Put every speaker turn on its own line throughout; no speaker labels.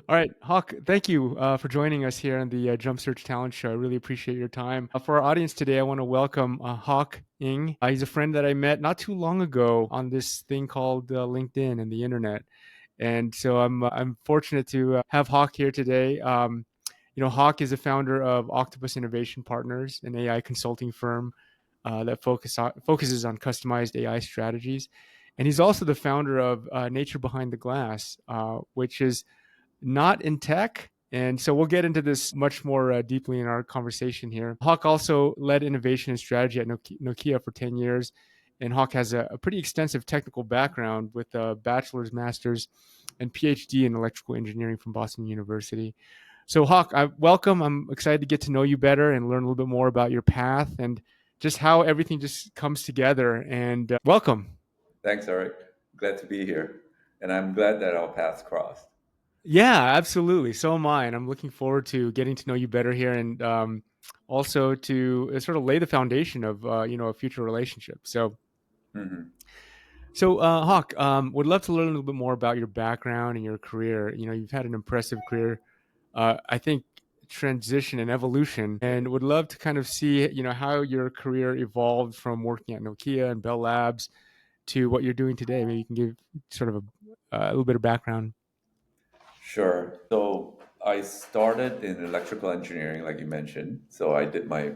All right, Hawk, thank you for joining us here on the Jump Search Talent Show. I really appreciate your time. For our audience today, I want to welcome Hock Ng. He's a friend that I met not too long ago on this thing called LinkedIn and the internet. And so I'm fortunate to have Hawk here today. Hawk is the founder of Octopus Innovation Partners, an AI consulting firm that focuses on customized AI strategies. And he's also the founder of Nature Behind the Glass, which is not in tech. And so we'll get into this much more deeply in our conversation here. Hawk also led innovation and strategy at Nokia for 10 years. And Hawk has a pretty extensive technical background with a bachelor's, master's, and PhD in electrical engineering from Boston University. So, Hawk, welcome. I'm excited to get to know you better and learn a little bit more about your path and just how everything just comes together. And welcome.
Thanks, Eric. Glad to be here. And I'm glad that our paths crossed.
Yeah, absolutely. So am I, and I'm looking forward to getting to know you better here, and also to sort of lay the foundation of a future relationship.
Hmm.
Hawk, would love to learn a little bit more about your background and your career. You've had an impressive career. I think transition and evolution, and would love to kind of see how your career evolved from working at Nokia and Bell Labs to what you're doing today. Maybe you can give sort of a little bit of background.
Sure. So I started in electrical engineering, like you mentioned. So I did my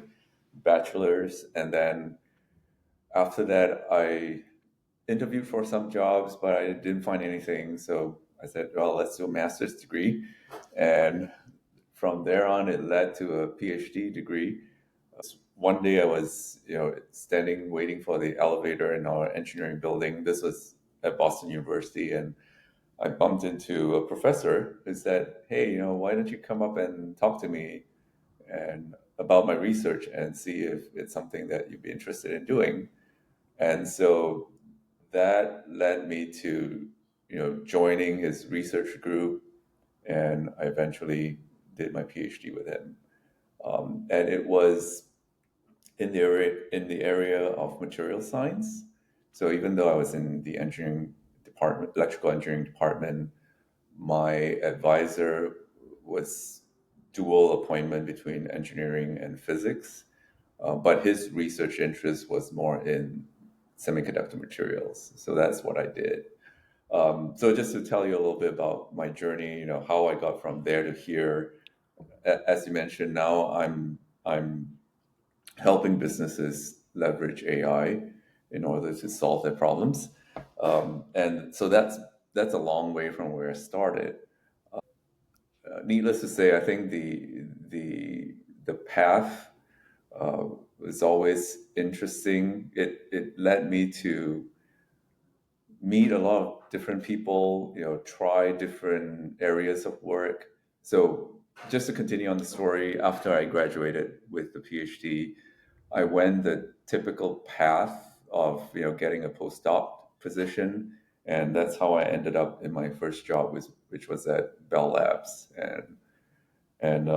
bachelor's, and then after that, I interviewed for some jobs, but I didn't find anything. So I said, well, let's do a master's degree. And from there on, it led to a PhD degree. One day I was, standing waiting for the elevator in our engineering building. This was at Boston University, and I bumped into a professor who said, "Hey, why don't you come up and talk to me and about my research and see if it's something that you'd be interested in doing?" And so that led me to, joining his research group, and I eventually did my PhD with him. And it was in the area of material science. So even though I was in the engineering department, electrical engineering department, my advisor was dual appointment between engineering and physics, but his research interest was more in semiconductor materials. So that's what I did. So just to tell you a little bit about my journey, how I got from there to here. As you mentioned, now I'm helping businesses leverage AI in order to solve their problems. And so that's a long way from where I started. Needless to say, I think the path was always interesting. It led me to meet a lot of different people, try different areas of work. So just to continue on the story, after I graduated with the PhD, I went the typical path of getting a postdoc position, and that's how I ended up in my first job, which was at Bell Labs, and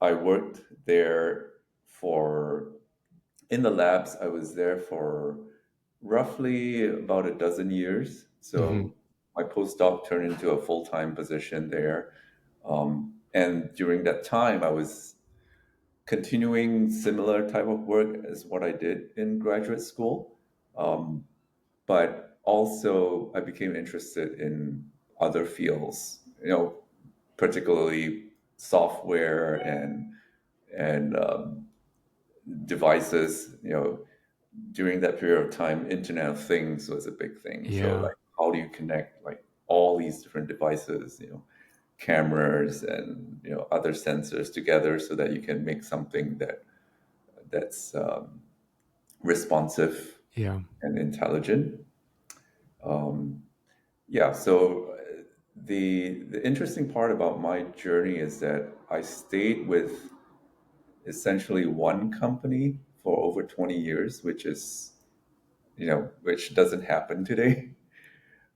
I worked there for in the labs. I was there for roughly about a dozen years.
Hmm.
So my postdoc turned into a full time position there, and during that time, I was continuing similar type of work as what I did in graduate school. Um, but also I became interested in other fields, particularly software and devices. During that period of time, Internet of Things was a big thing. So
Yeah.
like, how do you connect like all these different devices, cameras and other sensors together so that you can make something that's responsive
Yeah.
and intelligent. Yeah. So the interesting part about my journey is that I stayed with essentially one company for over 20 years, which doesn't happen today,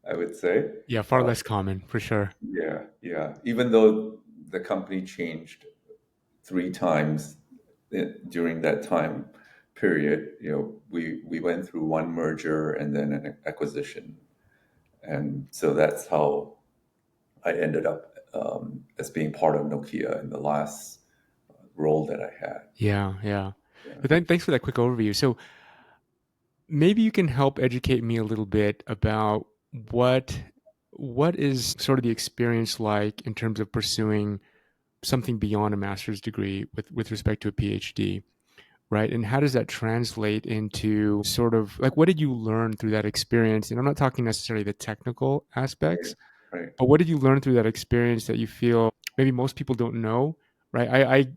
I would say.
Yeah, far less common for sure.
Yeah, yeah. Even though the company changed three times during that time period, we went through one merger and then an acquisition, and so that's how I ended up as being part of Nokia in the last role that I had.
Yeah, yeah.
Yeah.
But then, thanks for that quick overview. So maybe you can help educate me a little bit about what what is sort of the experience like in terms of pursuing something beyond a master's degree with respect to a PhD, right? And how does that translate into sort of like what did you learn through that experience? And I'm not talking necessarily the technical
Right.
aspects,
Right.
but what did you learn through that experience that you feel maybe most people don't know, right? I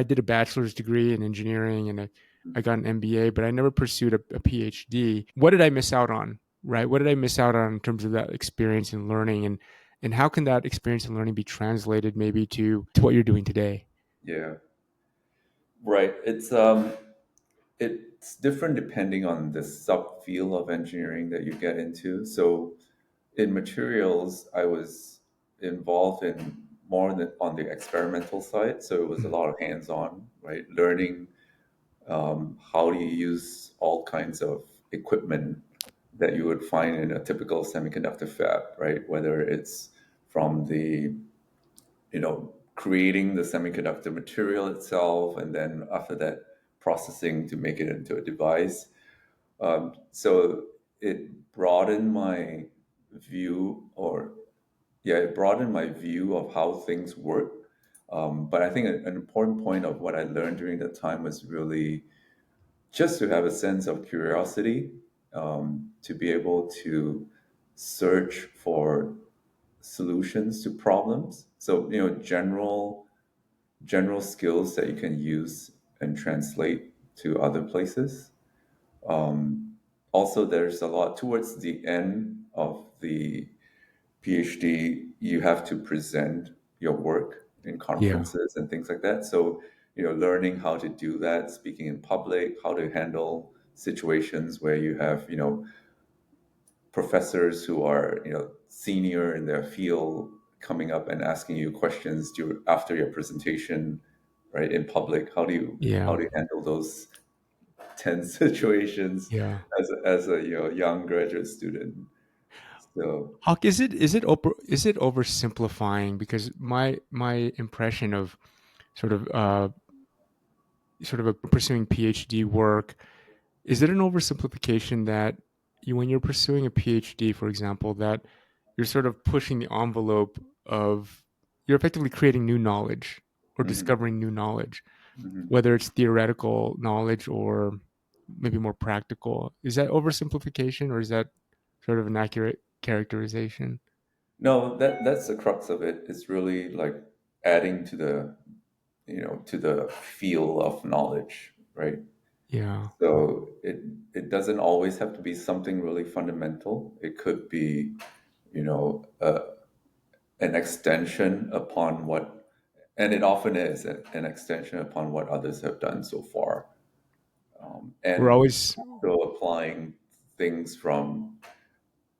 did a bachelor's degree in engineering and I got an MBA, but I never pursued a PhD. What did I miss out on, right? What did I miss out on in terms of that experience and learning, and how can that experience and learning be translated maybe to what you're doing today?
Yeah. Right. It's different depending on the subfield of engineering that you get into. So in materials, I was involved in more on the experimental side. So it was a
Mm.
lot of hands-on, right? Learning how do you use all kinds of equipment that you would find in a typical semiconductor fab, right? Whether it's from the, creating the semiconductor material itself, and then after that, processing to make it into a device. So it broadened my view, or yeah, it broadened my view of how things work. But I think an important point of what I learned during that time was really just to have a sense of curiosity, to be able to search for solutions to problems. So, general skills that you can use and translate to other places. Also, there's a lot towards the end of the PhD, you have to present your work in
Yeah,
conferences and things like that. So, learning how to do that, speaking in public, how to handle situations where you have, professors who are, senior in their field coming up and asking you questions after your presentation, right, in public. How
yeah,
do you handle those tense situations
yeah.
as a young graduate student? So,
Hawk, is it oversimplifying? Because my impression of sort of pursuing PhD work, is it an oversimplification that when you're pursuing a PhD, for example, that you're sort of pushing the envelope of you're effectively creating new knowledge or
mhm,
discovering new knowledge,
mhm.
whether it's theoretical knowledge or maybe more practical. Is that oversimplification or is that sort of an accurate characterization?
No, that's the crux of it. It's really like adding to the field of knowledge, right?
Yeah.
So it doesn't always have to be something really fundamental. It could be, you know, uh, an extension upon what, and it often is an extension upon what others have done so far,
We're
and
always
also applying things from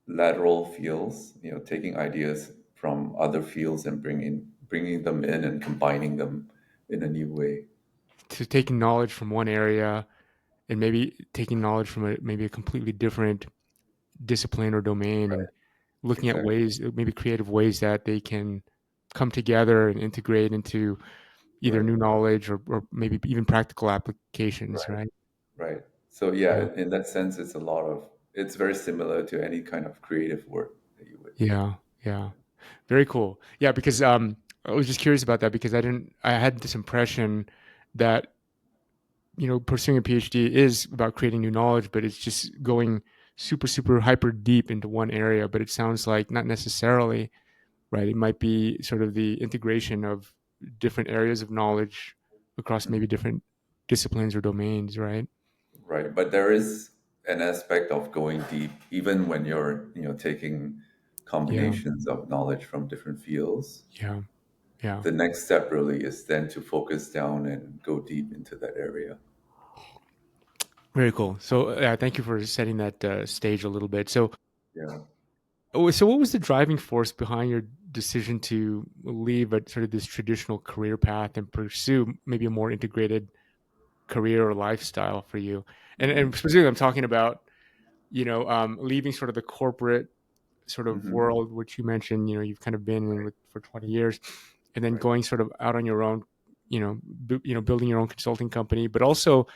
lateral fields, taking ideas from other fields and bringing them in and combining them in a new way.
to taking knowledge from one area and maybe taking knowledge from maybe a completely different discipline or domain and looking at
Exactly.
ways, maybe creative ways that they can come together and integrate into either
Right.
new knowledge or maybe even practical applications,
Right.
right?
Right. So
Yeah.
yeah, in that sense, it's very similar to any kind of creative work that you would.
Yeah. Yeah. Very cool. Yeah, because I was just curious about that because I had this impression that pursuing a PhD is about creating new knowledge, but it's just going super, super hyper deep into one area. But it sounds like not necessarily, right? It might be sort of the integration of different areas of knowledge across maybe different disciplines or domains, right?
Right. But there is an aspect of going deep, even when you're, taking
Yeah,
combinations of knowledge from different fields.
yeah, yeah.
The next step really is then to focus down and go deep into that area.
Very cool. So, thank you for setting that stage a little bit. So,
Yeah.
what was the driving force behind your decision to leave a sort of this traditional career path and pursue maybe a more integrated career or lifestyle for you? And
Mhm.
specifically, I'm talking about leaving sort of the corporate sort of
Hmm.
world, which you mentioned, you've kind of been in
Right.
with for 20 years, and then
Right.
going sort of out on your own, building your own consulting company, but also,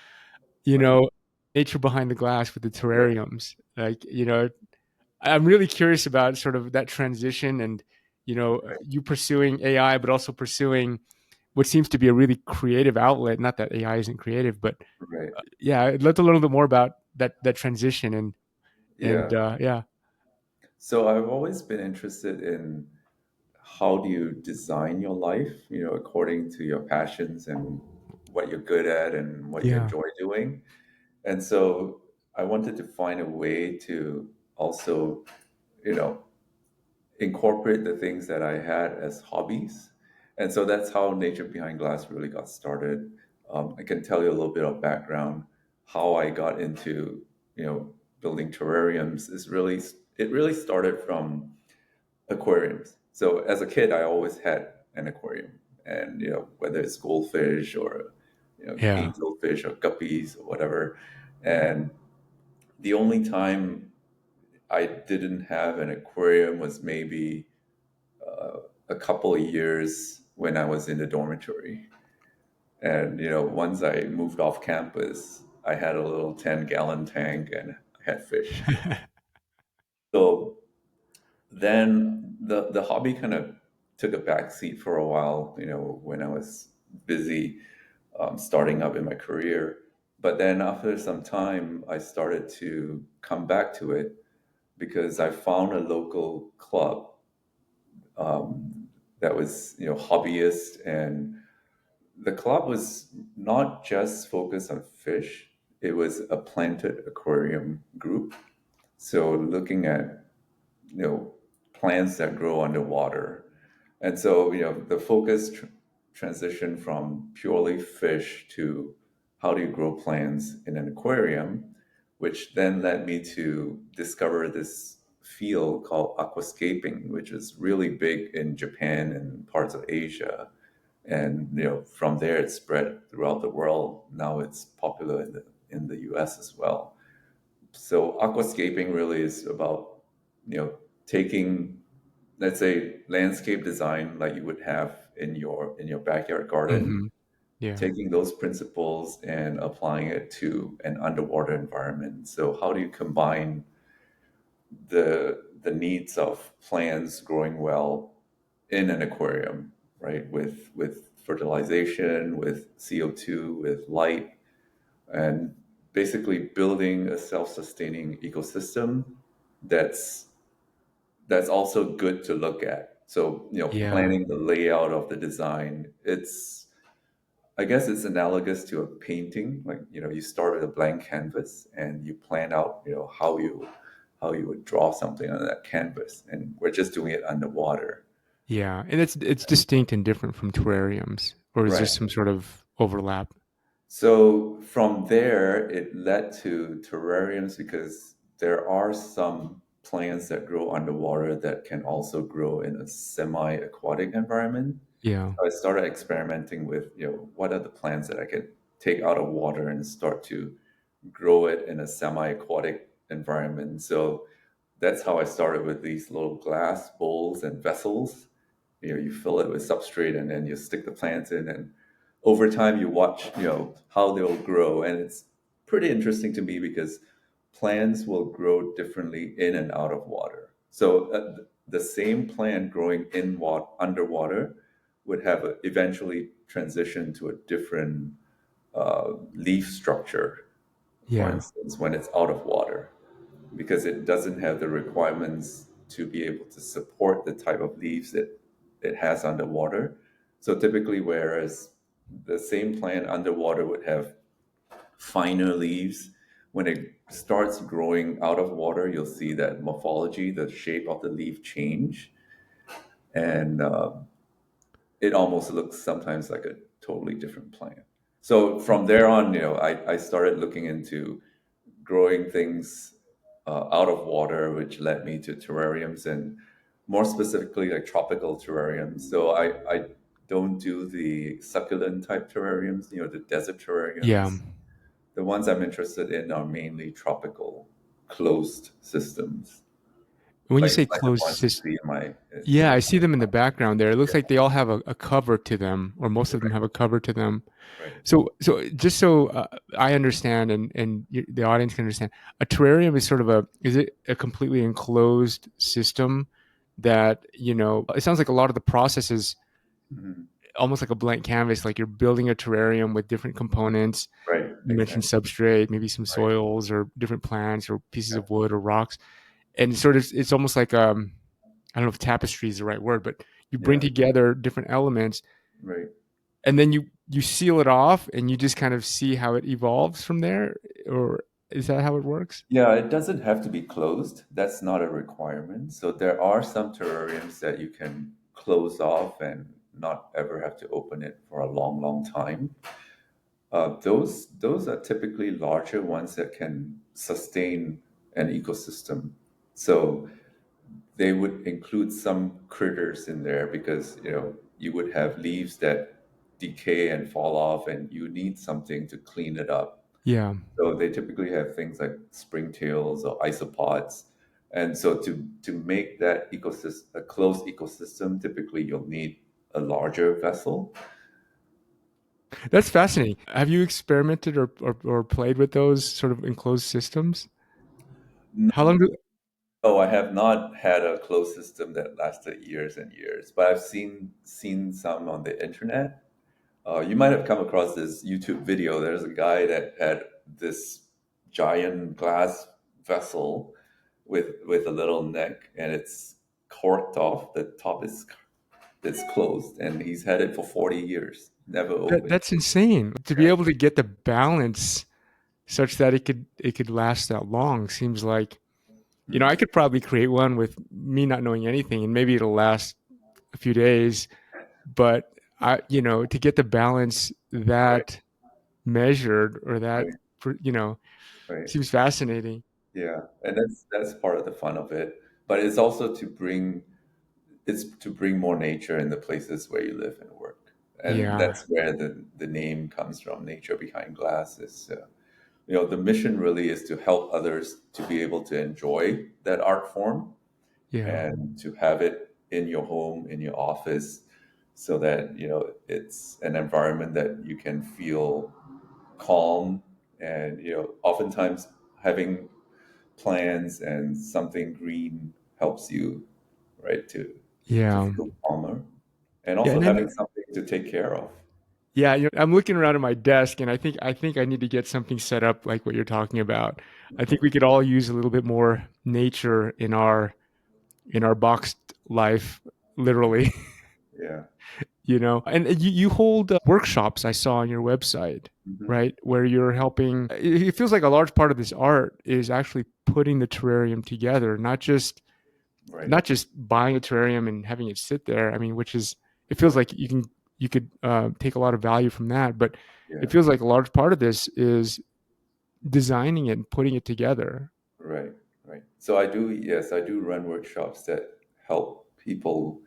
you
Right.
know, nature behind the glass with the
Yeah.
terrariums. Like, I'm really curious about sort of that transition and,
Right.
you pursuing AI, but also pursuing what seems to be a really creative outlet. Not that AI isn't creative, but
Right.
yeah, I'd love to learn a little bit more about that transition and
Yeah.
yeah,
So I've always been interested in how do you design your life, according to your passions and what you're good at and what you
yeah,
enjoy doing. And so I wanted to find a way to also, you know, incorporate the things that I had as hobbies. And so that's how Nature Behind Glass really got started. I can tell you a little bit of background. How I got into, building terrariums is really, it really started from aquariums. So as a kid, I always had an aquarium, and whether it's goldfish or
yeah.
angelfish or guppies or whatever. And the only time I didn't have an aquarium was maybe a couple of years when I was in the dormitory. And once I moved off campus, I had a little 10-gallon tank and I had fish. So then the hobby kind of took a back seat for a while, when I was busy starting up in my career. But then after some time, I started to come back to it because I found a local club that was, hobbyist, and the club was not just focused on fish. It was a planted aquarium group. So looking at you know plants that grow underwater, and so the focus transition from purely fish to how do you grow plants in an aquarium, which then led me to discover this field called aquascaping, which is really big in Japan and parts of Asia. And from there it spread throughout the world. Now it's popular in the US as well. So aquascaping really is about taking, let's say, landscape design like you would have in your backyard garden,
Hmm. Yeah,
taking those principles and applying it to an underwater environment. So how do you combine the needs of plants growing well in an aquarium, right? With fertilization, with CO2, with light, and basically building a self-sustaining ecosystem that's that's also good to look at. So,
yeah,
planning the layout of the design, I guess it's analogous to a painting. Like, you start with a blank canvas and you plan out, how you would draw something on that canvas. And we're just doing it underwater.
yeah. And it's distinct and different from terrariums, or is there
Right.
some sort of overlap?
So from there, it led to terrariums because there are some plants that grow underwater that can also grow in a semi-aquatic environment.
Yeah,
So I started experimenting with, what are the plants that I could take out of water and start to grow it in a semi-aquatic environment. So that's how I started with these little glass bowls and vessels. You fill it with substrate and then you stick the plants in, and over time you watch, how they'll grow. And it's pretty interesting to me because plants will grow differently in and out of water. So the same plant growing underwater would have eventually transition to a different leaf structure, for
yeah,
instance, when it's out of water, because it doesn't have the requirements to be able to support the type of leaves that it has underwater. So typically, whereas the same plant underwater would have finer leaves, when it starts growing out of water, you'll see that morphology, the shape of the leaf change, and it almost looks sometimes like a totally different plant. So from there on, I started looking into growing things out of water, which led me to terrariums, and more specifically, like tropical terrariums. So I don't do the succulent type terrariums, the desert
yeah.
terrariums. The ones I'm interested in are mainly tropical closed systems.
When you say
like the
closed
ones you
system,
see in
yeah,
my
I see them in the background there. It looks
yeah,
like they all have a cover to them, or most of them have a cover to them.
right.
So just so I understand, and the audience can understand, a terrarium is sort of is it a completely enclosed system that, it sounds like a lot of the process is
Hmm.
almost like a blank canvas, like you're building a terrarium with different components.
Right,
You mentioned
exactly.
substrate, maybe some
Right.
soils or different plants or pieces
Yeah.
of wood or rocks. And it's almost like, I don't know if tapestry is the right word, but you bring
Yeah.
together different elements
Right.
and then you seal it off and you just kind of see how it evolves from there, or is that how it works?
Yeah, it doesn't have to be closed. That's not a requirement. So there are some terrariums that you can close off and not ever have to open it for a long, long time. Those are typically larger ones that can sustain an ecosystem. So they would include some critters in there because you would have leaves that decay and fall off, and you need something to clean it up.
Yeah.
So they typically have things like springtails or isopods. And so to make that ecosystem a closed ecosystem, typically you'll need a larger vessel.
That's fascinating. Have you experimented or played with those sort of enclosed systems? How long do
No, I have not had a closed system that lasted years and years, but I've seen some on the internet. You might have come across this YouTube video. There's a guy that had this giant glass vessel with a little neck, and it's corked off. The top is it's closed, and he's had it for 40 years, never opened.
that's insane. To be
Yeah.
able to get the balance such that it could last that long seems like, I
Mhm.
could probably create one with me not knowing anything and maybe it'll last a few days, but to get the balance
Right,
that measured or that,
right,
you know,
right.
seems fascinating.
Yeah, and that's part of the fun of it. But it's also it's to bring more nature in the places where you live and work, and
Yeah.
that's where the name comes from. Nature behind glass is, the mission really is to help others to be able to enjoy that art form
Yeah.
and to have it in your home, in your office, so that it's an environment that you can feel calm. And oftentimes having plants and something green helps you, right, to
Yeah.
feel calmer, and
Yeah.
also
And
having
then,
something to take care of.
yeah, I'm looking around at my desk and I think I need to get something set up like what you're talking about. I think we could all use a little bit more nature in our boxed life, literally.
Yeah.
And you hold workshops I saw on your website,
Hmm.
right? Where you're helping. It feels like a large part of this art is actually putting the terrarium together, not just
Right.
not just buying a terrarium and having it sit there. I mean, which is it feels
Right.
like you could take a lot of value from that, but
Yeah.
it feels like a large part of this is designing it and putting it together.
Right. Right. So yes, I do run workshops that help people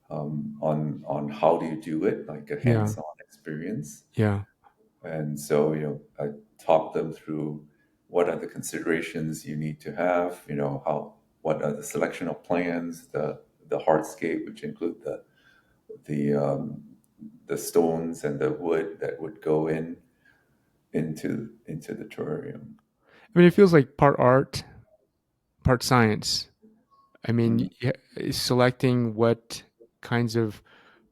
on how do you do it, like a
Yeah,
hands-on experience.
yeah,
And so, I talk them through what are the considerations you need to have, what are the selection of plans, the hardscape, which include the um, the stones and the wood that would go into the terrarium.
I mean, it feels like part art, part science. I mean,
Mhm.
yeah, selecting what kinds of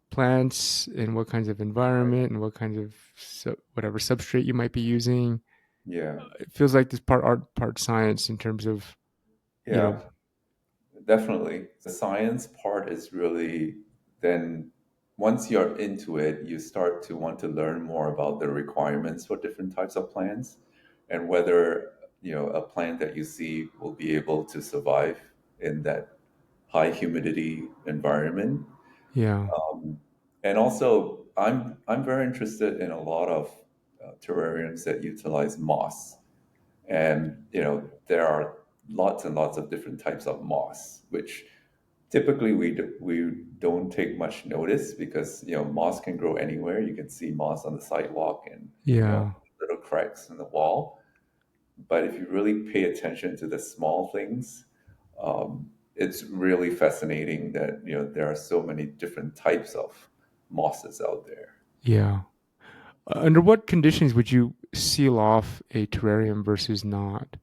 plants and what kinds of
Right.
environment and what kinds of whatever substrate you might be using.
Yeah.
It feels like this part art, part science in terms of, you know,
Yeah. Definitely. The science part is really then once you're into it, you start to want to learn more about the requirements for different types of plants and whether, a plant that you see will be able to survive in that high humidity environment.
yeah,
And also, I'm very interested in a lot of terrariums that utilize moss. And, there are lots and lots of different types of moss, which typically we don't take much notice because moss can grow anywhere. You can see moss on the sidewalk and
yeah,
little cracks in the wall. But if you really pay attention to the small things, um, it's really fascinating that there are so many different types of mosses out there.
Yeah. Under what conditions would you seal off a terrarium versus not?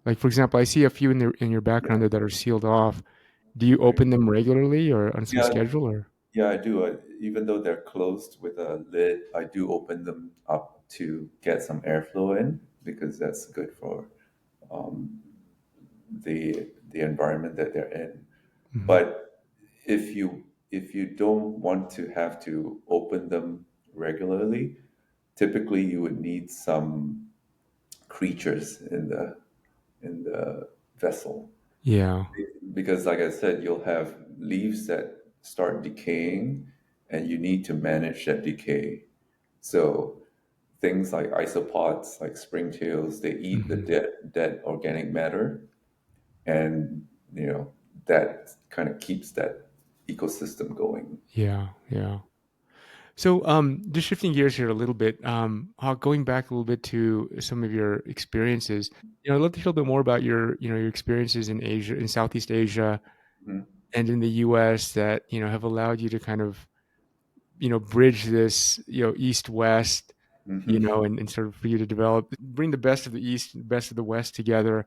Like, for example, I see a few in your background
Yeah,
there that are sealed off. Do you
right.
open them regularly or on some
Yeah,
schedule or?
yeah, I do. Even though they're closed with a lid, I do open them up to get some airflow in because that's good for um, the environment that they're in.
Mhm.
But if you don't want to have to open them regularly, typically you would need some creatures in the vessel
Yeah.
because, like I said, you'll have leaves that start decaying, and you need to manage that decay. So things like isopods, like springtails, they eat the
Mhm.
dead organic matter, and that kind of keeps that ecosystem going.
Yeah. Yeah. So, just shifting gears here a little bit, going back a little bit to some of your experiences, I'd love to hear a bit more about your experiences in Asia, in Southeast Asia,
Mhm.
and in the U.S. that have allowed you to kind of bridge this East West,
Mhm.
and sort of for you to develop, bring the best of the East, and the best of the West together.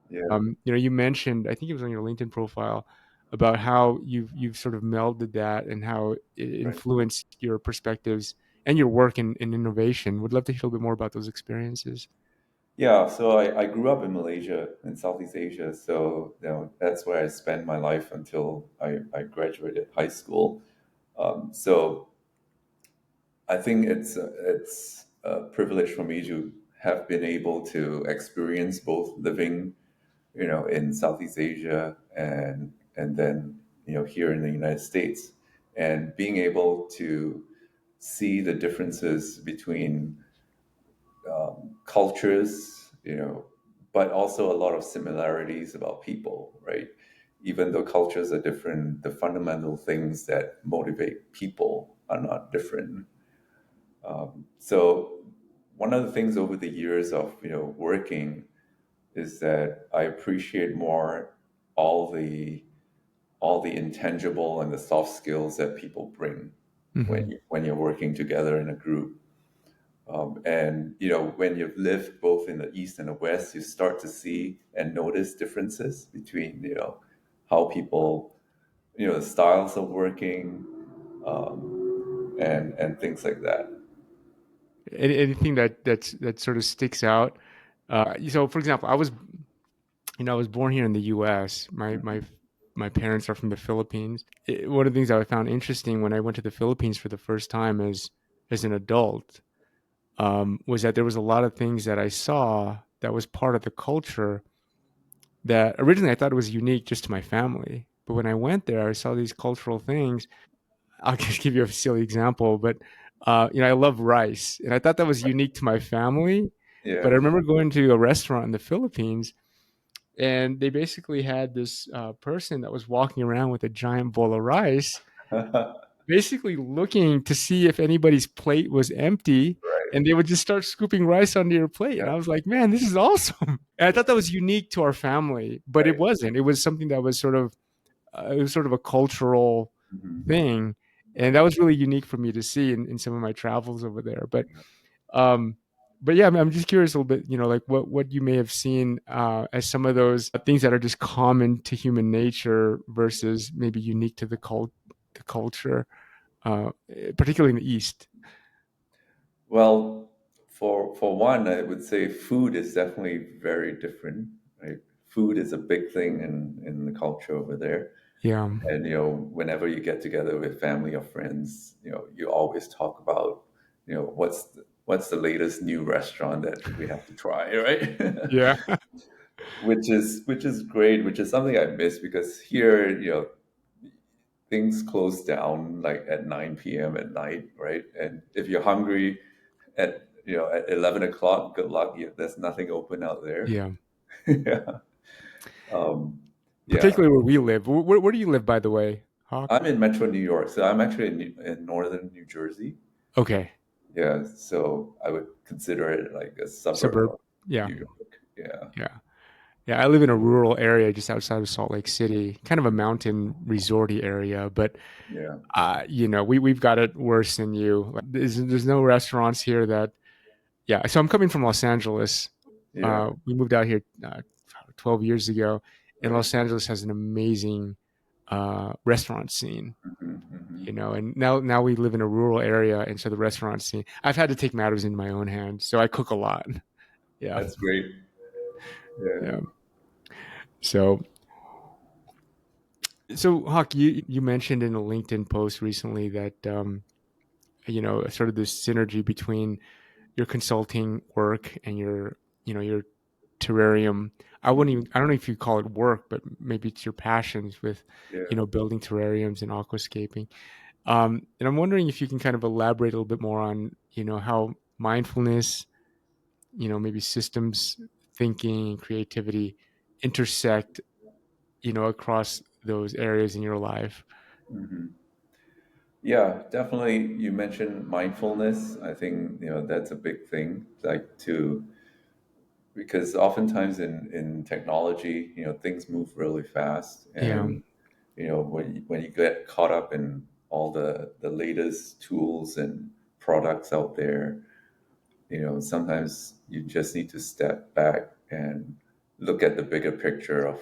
Yeah,
You mentioned, I think it was on your LinkedIn profile, about how you've sort of melded that and how it
right.
influenced your perspectives and your work in innovation. Would love to hear a little bit more about those experiences.
Yeah, so I grew up in Malaysia, in Southeast Asia. So that's where I spent my life until I graduated high school. So I think it's a privilege for me to have been able to experience both living, in Southeast Asia and then here in the United States, and being able to see the differences between cultures, but also a lot of similarities about people, right? Even though cultures are different, the fundamental things that motivate people are not different. So one of the things over the years of working is that I appreciate more all the all the intangible and the soft skills that people bring
Hmm.
when you're working together in a group. And when you've lived both in the East and the West, you start to see and notice differences between how people, the styles of working, and things like that.
Anything that sort of sticks out. So, for example, I was born here in the U.S. My parents are from the Philippines. One of the things that I found interesting when I went to the Philippines for the first time as an adult, was that there was a lot of things that I saw that was part of the culture that originally I thought it was unique just to my family. But when I went there, I saw these cultural things. I'll just give you a silly example, but I love rice, and I thought that was unique to my family. But I
Yeah.
remember going to a restaurant in the Philippines, and they basically had this person that was walking around with a giant bowl of rice, basically looking to see if anybody's plate was empty,
Right.
and they would just start scooping rice onto your plate. And
Yeah.
I was like, man, this is awesome. And I thought that was unique to our family, but it
Right.
wasn't. It was something that was sort of a cultural
Mhm.
thing. And that was really unique for me to see in some of my travels over there. Um, but yeah, I'm just curious a little bit, like what you may have seen as some of those things that are just common to human nature versus maybe unique to the culture, particularly in the East.
Well, for one, I would say food is definitely very different. Right? Food is a big thing in the culture over there.
Yeah,
And whenever you get together with family or friends, you always talk about, what's the latest new restaurant that we have to try, right?
yeah,
which is great, which is something I miss because here, things close down like at 9 p.m. at night, right? And if you're hungry at 11 o'clock, good luck. There's nothing open out there.
yeah.
Yeah. Um, yeah.
Particularly where we live. Where do you live, by the way, Hawk?
I'm in Metro New York, so I'm actually in northern New Jersey.
Okay,
Yeah, so I would consider it like a suburb
suburb.
of
Yeah,
New York. Yeah.
yeah. Yeah, I live in a rural area just outside of Salt Lake City, kind of a mountain resorty area, but
Yeah,
we've got it worse than you. Like, there's no restaurants here that yeah. So I'm coming from Los Angeles.
yeah,
We moved out here 12 years ago, and
right.
Los Angeles has an amazing restaurant scene.
Hmm, hmm.
And now we live in a rural area, and so the restaurant scene. I've had to take matters into my own hands, so I cook a lot. Yeah,
That's great. Yeah.
yeah. So Hawk, you mentioned in a LinkedIn post recently that sort of this synergy between your consulting work and your terrarium.
Hmm.
I don't know if you call it work, but maybe it's your passions with
Yeah.
building terrariums and aquascaping. And I'm wondering if you can kind of elaborate a little bit more on how mindfulness, maybe systems thinking and creativity intersect across those areas in your life.
Hmm. Yeah, definitely. You mentioned mindfulness. I think, that's a big thing, like to, because oftentimes in technology, things move really fast.
Yeah.
And, when you get caught up in all the latest tools and products out there, sometimes you just need to step back and look at the bigger picture of,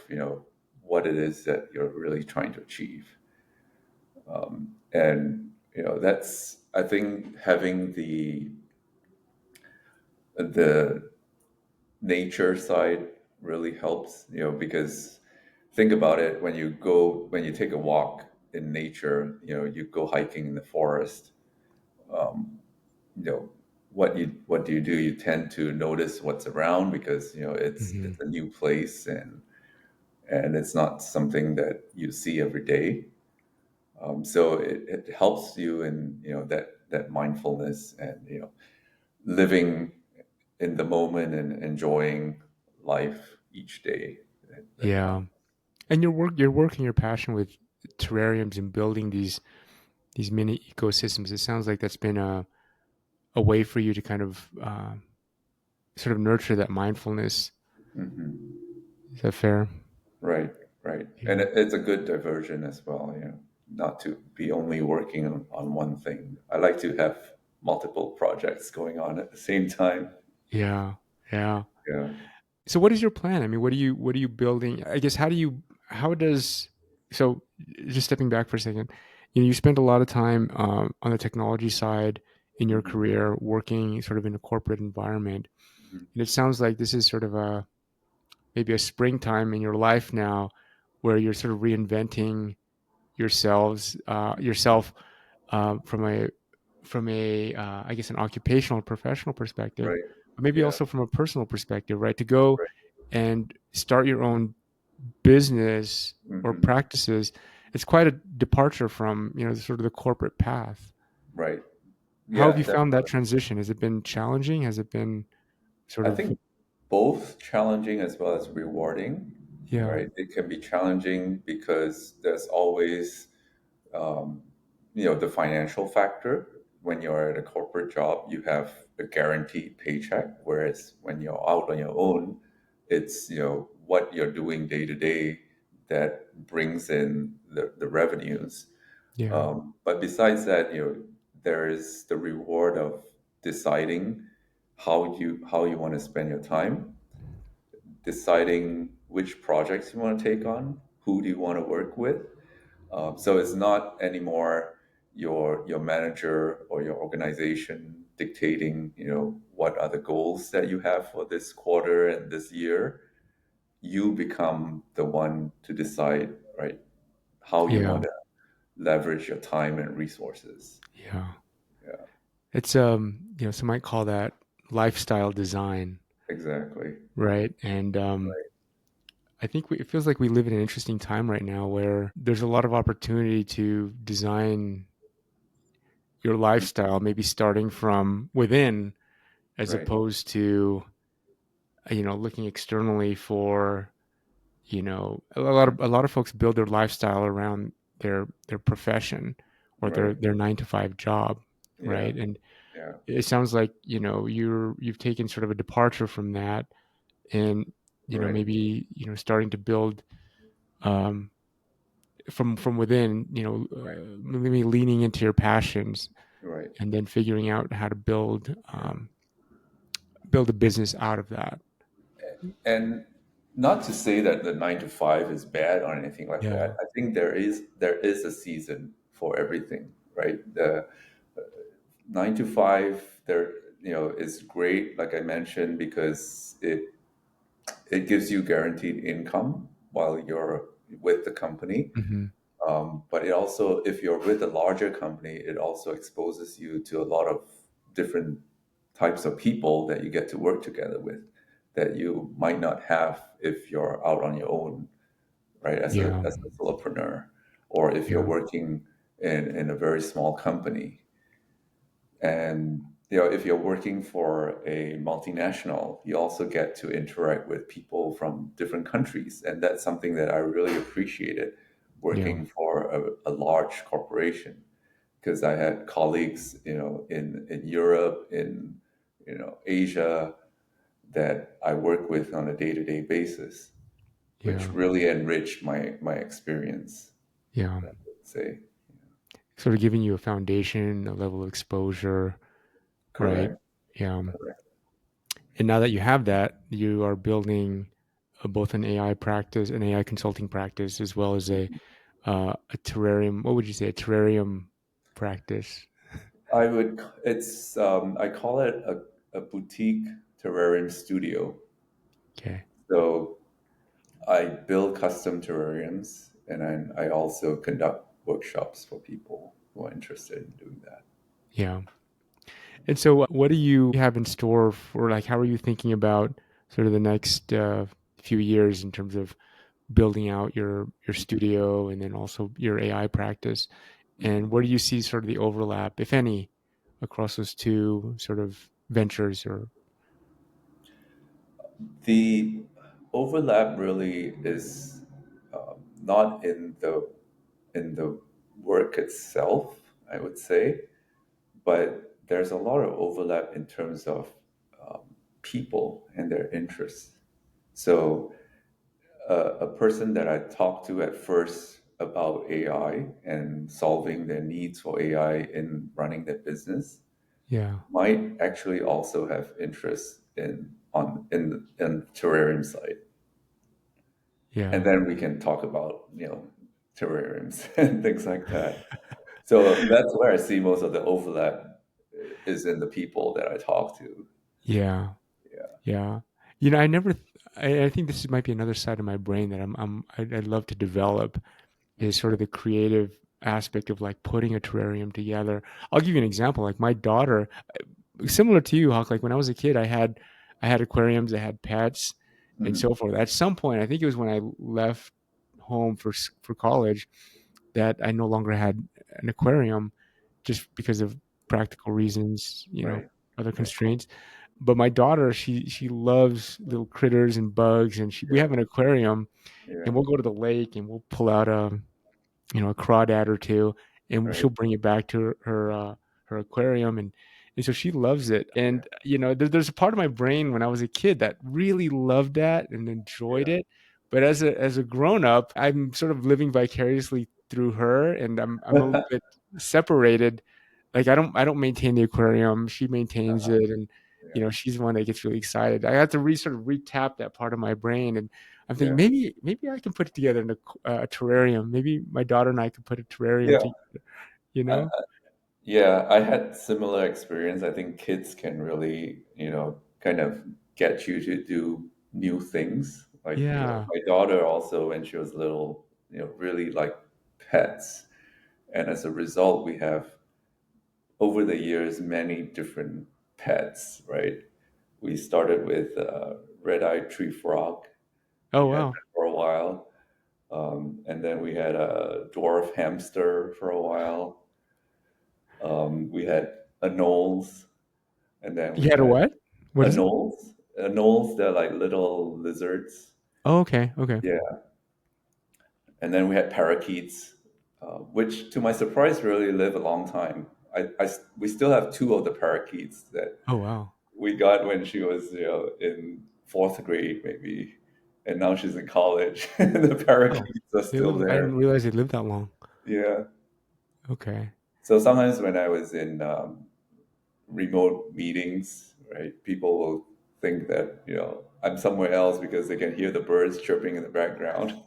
what it is that you're really trying to achieve. And that's, I think, having the nature side really helps, because think about it, when you take a walk in nature, you go hiking in the forest, um, you know what do? You tend to notice what's around because
Hmm.
it's a new place, and it's not something that you see every day. So it helps you in that mindfulness, and living in the moment and enjoying life each day that
Yeah.
comes.
And your work and your passion with terrariums and building these mini ecosystems. It sounds like that's been a way for you to kind of sort of nurture that mindfulness.
Hmm.
Is that fair?
Right, right. And
Yeah.
it's a good diversion as well, not to be only working on one thing. I like to have multiple projects going on at the same time.
Yeah. Yeah.
Yeah.
So what is your plan? I mean, what are you building? I guess how does so just stepping back for a second, you spent a lot of time on the technology side in your
Hmm,
career working sort of in a corporate environment.
hmm.
And it sounds like this is sort of a maybe a springtime in your life now where you're sort of reinventing yourself from a I guess an occupational professional perspective,
Right.
but maybe
Yeah.
also from a personal perspective, right? To go
Right.
and start your own business or
Hmm.
practices, it's quite a departure from sort of the corporate path.
Right.
How have
Yeah,
you found that
definitely.
transition? Has it been challenging? Has it been sort
I
of
think both challenging as well as rewarding,
yeah,
right? It can be challenging because there's always um, the financial factor. When you're at a corporate job, you have a guaranteed paycheck, whereas when you're out on your own, it's what you're doing day to day that brings in the revenues.
yeah,
But besides that, there is the reward of deciding how you want to spend your time, deciding which projects you want to take on, who do you want to work with. So it's not anymore your manager or your organization dictating, what are the goals that you have for this quarter and this year. You become the one to decide, right, how you
yeah,
want to leverage your time and resources.
yeah.
Yeah,
It's some might call that lifestyle design,
exactly.
right? And I think it feels like we live in an interesting time right now where there's a lot of opportunity to design your lifestyle, maybe starting from within, as
Right,
opposed to looking externally for a lot of folks build their lifestyle around their profession or their
right.
their 9 to 5 job,
Yeah,
right? And
yeah.
it sounds like you've taken sort of a departure from that, and
Right.
maybe starting to build um, from within,
Right.
maybe leaning into your passions
Right.
and then figuring out how to build a business out of that.
And not to say that the 9 to 5 is bad or anything like
Yeah.
that. I think there is a season for everything, right? The 9 to 5 there, is great, like I mentioned, because it gives you guaranteed income while you're with the company.
Hmm.
But it also, if you're with a larger company, it also exposes you to a lot of different types of people that you get to work together with that you might not have if you're out on your own, right? As a
Yeah.
as a solopreneur, or if you're
Yeah.
working in a very small company. And if you're working for a multinational, you also get to interact with people from different countries, and that's something that I really appreciated
Yeah.
working for a large corporation, because I had colleagues, in Europe, in Asia, that I work with on a day-to-day basis, which
Yeah.
really enriched my experience,
Yeah.
I would say.
Sort of giving you a foundation, a level of exposure, right?
Correct.
Yeah.
Correct.
And now that you have that, you are building both an AI practice, an AI consulting practice, as well as a terrarium. What would you say? A terrarium practice.
I call it a boutique terrarium studio.
Okay.
So I build custom terrariums, and then I also conduct workshops for people who are interested in doing that.
Yeah. And so, what do you have in store for, like, how are you thinking about sort of the next few years in terms of building out your studio and then also your AI practice? And where do you see sort of the overlap, if any, across those two sort of ventures? Or
The overlap really is not in the work itself, I would say, but there's a lot of overlap in terms of um, people and their interests. So a person that I talked to at first about AI and solving their needs for AI in running their business
yeah,
might actually also have interest in terrarium side, and
yeah,
then we can talk about terrariums and things like that. So that's where I see most of the overlap is in the people that I talk to.
yeah,
Yeah.
yeah. I never. I think this might be another side of my brain that I'd love to develop is sort of the creative aspect of like putting a terrarium together. I'll give you an example. Like my daughter, similar to you, Hawk. Like when I was a kid, I had aquariums, I had pets, and
Mhm.
so forth. At some point, I think it was when I left home for college that I no longer had an aquarium, just because of practical reasons,
Right.
other
Right.
constraints. But my daughter, she loves little critters and bugs, and we
Yeah.
have an aquarium,
Yeah.
and we'll go to the lake and we'll pull out a crawdad or two, and
Right.
she'll bring it back to her aquarium, and so she loves it. And there's a part of my brain when I was a kid that really loved that and enjoyed
Yeah.
it, but as a grown up, I'm sort of living vicariously through her, and I'm a little bit separated. Like I don't maintain the aquarium; she maintains
Uh-huh.
it, and
Yeah.
she's the one that gets really excited. I have to sort of retap that part of my brain, and I'm thinking
Yeah.
maybe I can put it together in a terrarium. Maybe my daughter and I could put a terrarium
Yeah.
together. You
I,
know?
Yeah, I had similar experience. I think kids can really, kind of get you to do new things. Like,
Yeah,
my daughter also, when she was little, really liked pets. And as a result, we have over the years many different pets, right? We started with red-eyed tree frog.
oh
We had
wow.
that for a while. And then we had a dwarf hamster for a while. We had anoles. And then
You
we
had a
had
what? What is it?
anoles. Anoles, they're like little lizards.
Oh, okay, okay.
Yeah. And then we had parakeets, which, to my surprise, really live a long time. We still have two of the parakeets that
Oh wow.
we got when she was, in fourth grade, maybe. and now she's in college. The
Oh,
parakeets are
they
still
live. I didn't
there.
realize they lived that long.
Yeah.
Okay.
So sometimes when I was in remote meetings, right, people will think that I'm somewhere else because they can hear the birds chirping in the background.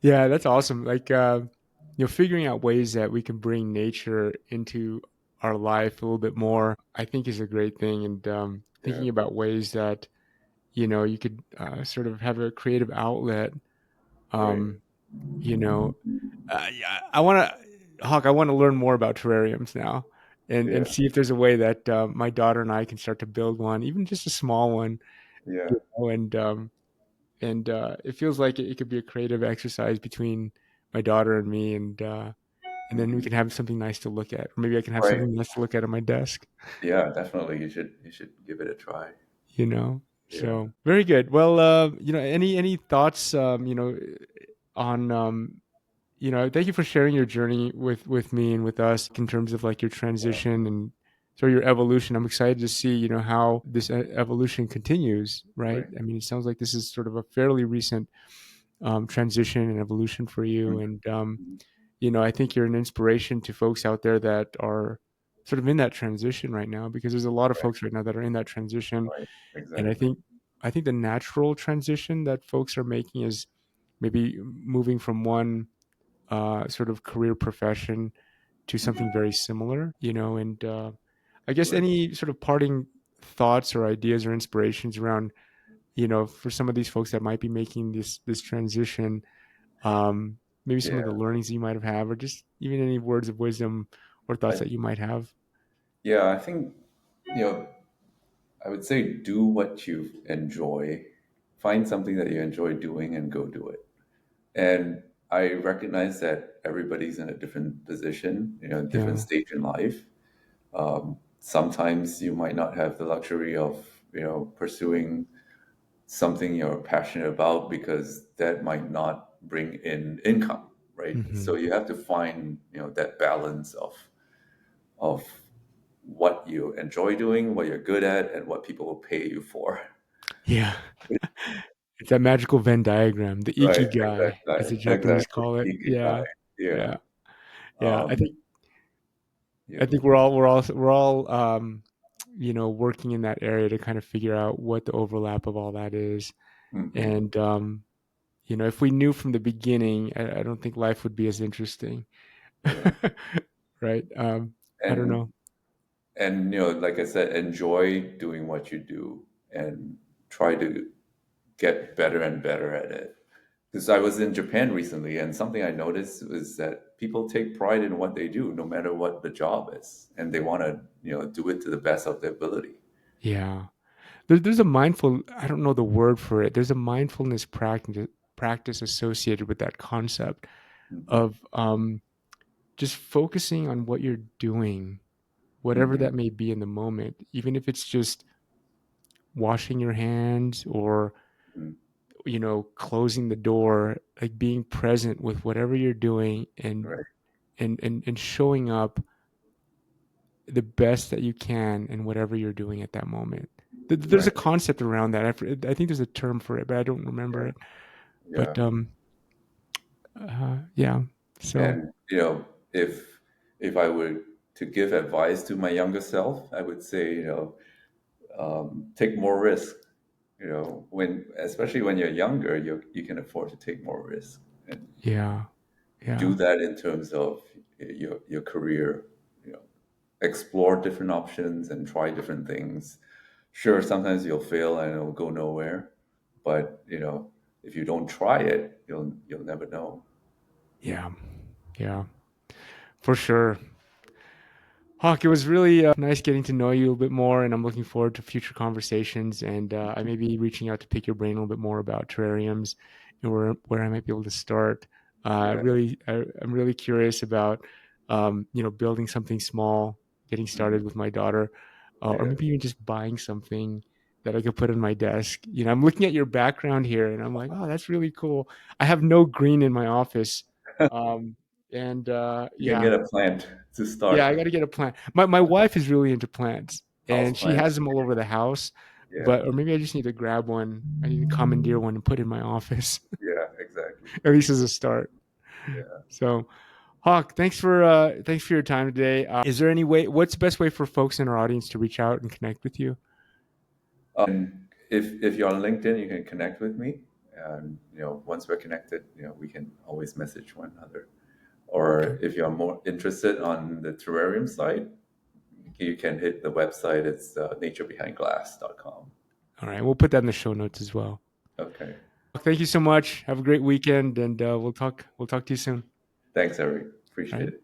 Yeah, that's awesome. Like, figuring out ways that we can bring nature into our life a little bit more, I think is a great thing. And
Yeah.
thinking about ways that, you could sort of have a creative outlet.
Right.
Um, you know, yeah, I want to, Hawk, I want to learn more about terrariums now and
Yeah.
see if there's a way that my daughter and I can start to build one, even just a small one,
Yeah.
and it feels like it could be a creative exercise between my daughter and me, and then we
Hmm.
can have something nice to look at, or maybe I can have
Right.
something nice to look at on my desk.
Yeah, definitely. You should give it a try.
you know
Yeah.
so very good. Well, any thoughts, on thank you for sharing your journey with me and with us in terms of like your
Yeah.
transition and sort of your evolution. I'm excited to see how this evolution continues, right?
Right.
I mean, it sounds like this is sort of a fairly recent transition and evolution for you.
Mhm.
And
Mhm.
I think you're an inspiration to folks out there that are sort of in that transition right now, because there's a lot of
Right.
folks right now that are in that transition.
Right.
And I
Exactly.
think the natural transition that folks are making is maybe moving from one sort of career profession to something
Mhm.
very similar, and I guess
Right.
any sort of parting thoughts or ideas or inspirations around, for some of these folks that might be making this transition, maybe some
Yeah.
of the learnings you might have had, or just even any words of wisdom or thoughts
I,
that you might have.
yeah, I think, you know, I would say do what you enjoy. Find something that you enjoy doing and go do it. And I recognize that everybody's in a different position, different
Yeah.
stage in life. Sometimes you might not have the luxury of, pursuing something you're passionate about because that might not bring in income, right? So
Hmm.
you have to find, that balance of what you enjoy doing, what you're good at, and what people will pay you for.
Yeah. It's that magical Venn diagram, the
Right,
ikigai, as
exactly,
the Japanese
exactly.
call it.
Ikigai.
Yeah.
Yeah.
Yeah. Yeah. I
Um,
think
yeah.
I think we're all working in that area to kind of figure out what the overlap of all that is.
Hmm.
And if we knew from the beginning, I don't think life would be as interesting.
Yeah.
Right? I don't
And
know.
like I said, enjoy doing what you do and try to get better and better at it. Because I was in Japan recently, and something I noticed was that people take pride in what they do, no matter what the job is, and they want to, do it to the best of their ability.
Yeah. There's a mindful, I don't know the word for it. There's a mindfulness practice associated with that concept
Hmm.
of just focusing on what you're doing, whatever
Hmm.
that may be in the moment, even if it's just washing your hands or
Hmm.
closing the door, like being present with whatever you're doing, and
Right,
showing up the best that you can in whatever you're doing at that moment. There's a
right.
concept around that. I think there's a term for it, but I don't remember
Yeah,
it.
yeah.
But yeah. So
And if I were to give advice to my younger self, I would say, take more risk. When especially when you're younger, you can afford to take more risk and
yeah,
do
yeah,
that in terms of your career. Explore different options and try different things. Sure, sometimes you'll fail and it'll go nowhere, but if you don't try it, you'll never know.
yeah, yeah, for sure. Hawk, it was really nice getting to know you a little bit more, and I'm looking forward to future conversations. And I may be reaching out to pick your brain a little bit more about terrariums and where I might be able to start.
Yeah.
I'm really curious about building something small, getting
Mhm.
started with my daughter, or
Yeah.
maybe even just buying something that I could put on my desk. I'm looking at your background here, and I'm like, oh, that's really cool. I have no green in my office, um, and
You can
yeah.
get a plant to
Yeah, I
start.
got to get a plant. My wife is really into plants,
House
and she
plants.
has them all over the house.
Yeah.
but or maybe I just need to grab one. I need to commandeer one and put it in my office,
Yeah. Exactly.
at least as a start.
Yeah.
So, Hawk, thanks for your time today. Is there any way? What's the best way for folks in our audience to reach out and connect with you?
And if you're on LinkedIn, you can connect with me. And once we're connected, we can always message one another.
Okay.
Or if you're more interested on the terrarium side, you can hit the website. It's naturebehindglass.com.
All right. We'll put that in the show notes as well.
Okay.
Thank you so much. Have a great weekend, and we'll talk. We'll talk to you soon.
Thanks, Eric.
All
Appreciate
right.
it.